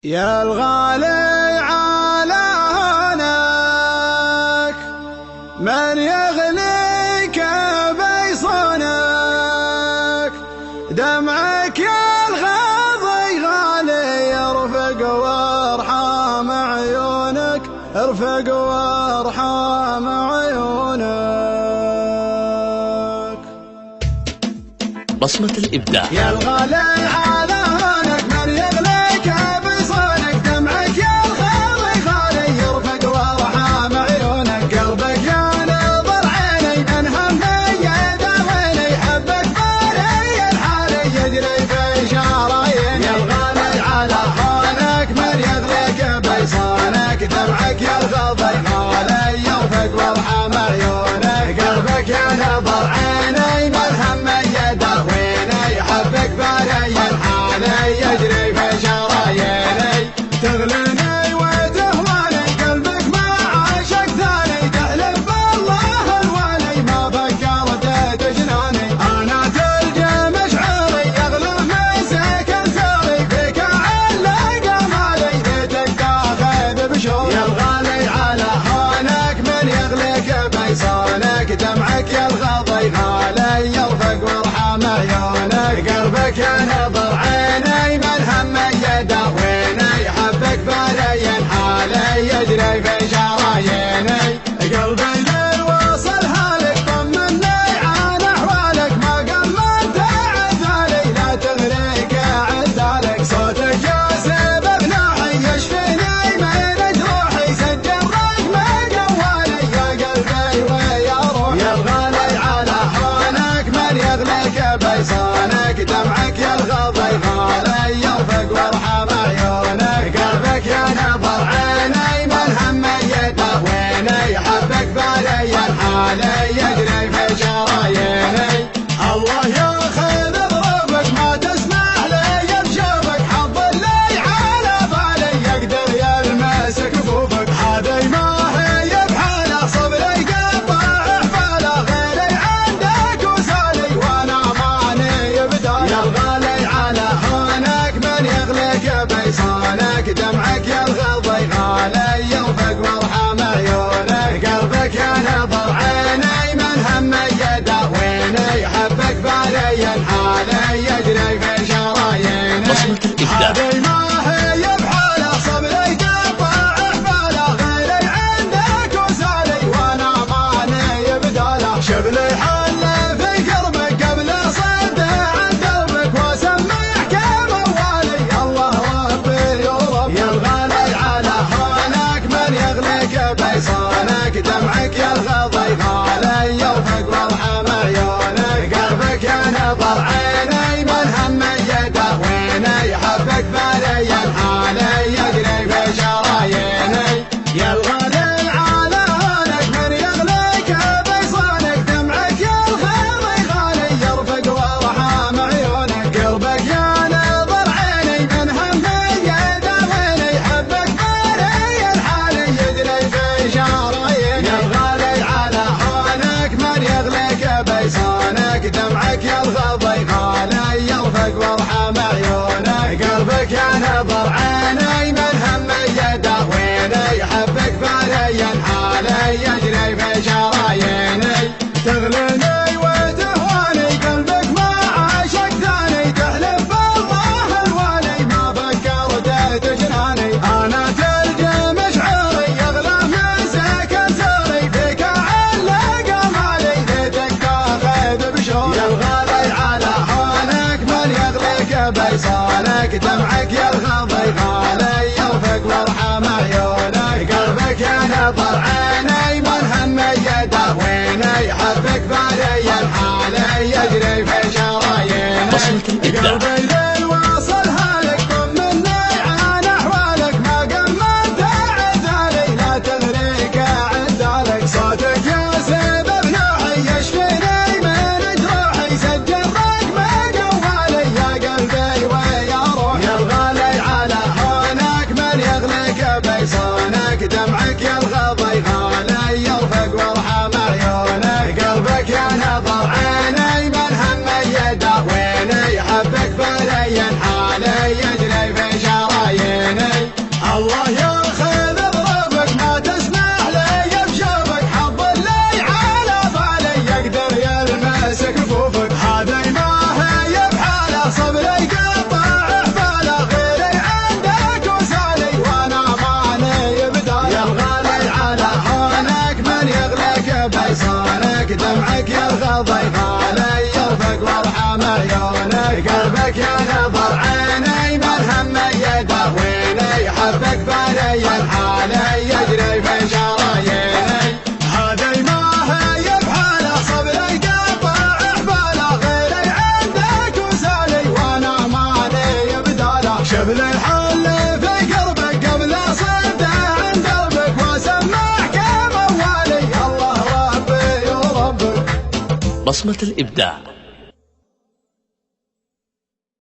يا الغالي على هونك من يغليك بيصونك، دمعك يا الغاضي غالي يرفق وارحام عيونك، ارفق وارحام عيونك. بصمة الإبداع. يا الغالي على هونك من يغليك بيصونك، دمعك يا الغاضي غالي يرفق وارحام عيونك، قلبك يا نظر عيني من همي يداويني، حبك بالي الحالي يجري في شراييني. يا الغالي على هونك من يغليك بيصونك، دمعك يا الغاضي غالي يرفق وارحام عيونك، قلبك يا نظر عيني من همي يداويني، حبك بالي الحالي يجري في شراييني. تغليني وتهواني قلبك ما عاشق ثاني، تحلف بالله الوالي ما فكرت تجناني. انا تلقى مشعري يغلى مسك الثري، فيك علق امالي بيتك تاخذ بشوي. يا الغالي على هونك من يغليك بيصونك، دمعك يا الغاضي غالي يرفق وارحام عيونك، قلبك يا نظر عيني من همي يداويني، حبك بالي الحالي يجري في شراييني. قلبي للوصل هالك طمني عن احوالك، ما قمنت عذالي لا تغريك عذالك، صوتك يا سبب نوحي يشفيني من جروحي، سجل رقم قوالي يا قلبي ويا روحي. يا الغالي على هونك من يغليك بيصونك، دمعك يا الغاضي غالي يرفق وارحام عيونك، قلبك يا نظر عيني من همي يداويني، حبك بالي الحالي يجري في شراييني. الله ياخذ ظروفك ما تسمح لي بشوفك، حظ اللي على بالي يقدر يلمس كفوفك، هذي ما هي بحاله صبري قطع حفاله، غيري عندك وسالي وانا ماني بداله. يا الغالي على هونك من يغليك بيصونك، دمعك يا الغاضي غالي يرفق وارحام عيونك، قلبك يا نظر عيني من همي يداويني، حبك بالي الحالي يجري في شراييني. بصمة الإبداع. هذي ما هي بحاله صبري قطع حفاله، غيري عندك وسالي وانا ماني بداله. شبلي حل في قربك قبل صد عن دربك، واسمعك موالي الله ربي ورب. يا الغالي على هونك من يغليك بيصونك، دمعك يا الغاضي غالي يرفق وارحام عيونك، قلبك يا نظر عيني من همي يداويني، حبك بالي الحالي يجري في شراييني. يا الغالي على هونك من يغليك بيصونك، دمعك يا الغاضي غالي يرفق وارحام عيونك، قلبك يا نظر عيني من همي يداويني، حبك بالي الحالي يجري في شراييني. يا الغالي على هونك من يغليك بيصونك، دمعك يا الغاضي غالي يرفق وارحام عيونك، قلبك يا نظر عيني من همي يداويني، حبك بالي الحالي يجري في شراييني. تغليني وتهواني قلبك ما عاشق ثاني، تحلف بالله الوالي ما فكرت تجناني. انا تلقى مشعري يغلى مسك الثري، فيك علق امالي بيتك تاخذ بشوي. يا الغالي على هونك من يغليك بيصونك، دمعك يا الغاضي غالي يرفق وارحام عيونك، قلبك يا نظر عيني من همي يداويني، حبك بالي الحالي يجري في شراييني. بصمة الإبداع. قلبي للوصل هالك طمني عن احوالك، ما قمنت عذالي لا تغريك عذالك، صوتك يا سبب نوحي يشفيني من جروحي، سجل رقم قوالي يا قلبي ويا روحي. يا الغالي على هونك من يغليك بيصونك، دمعك يا الغاضي غالي يرفق وارحام عيونك، قلبك يا نظر عيني من همي يداويني، حبك بالي حبك بني الحال يجري في شراييني هذي ما هي بحاله صبري قطع حباله غيري عندك وسالي وانا مالي بداله شبل الحل في قلبك قبل صرت عن دربك واسمعك موالي الله ربي وربك. بصمة الإبداع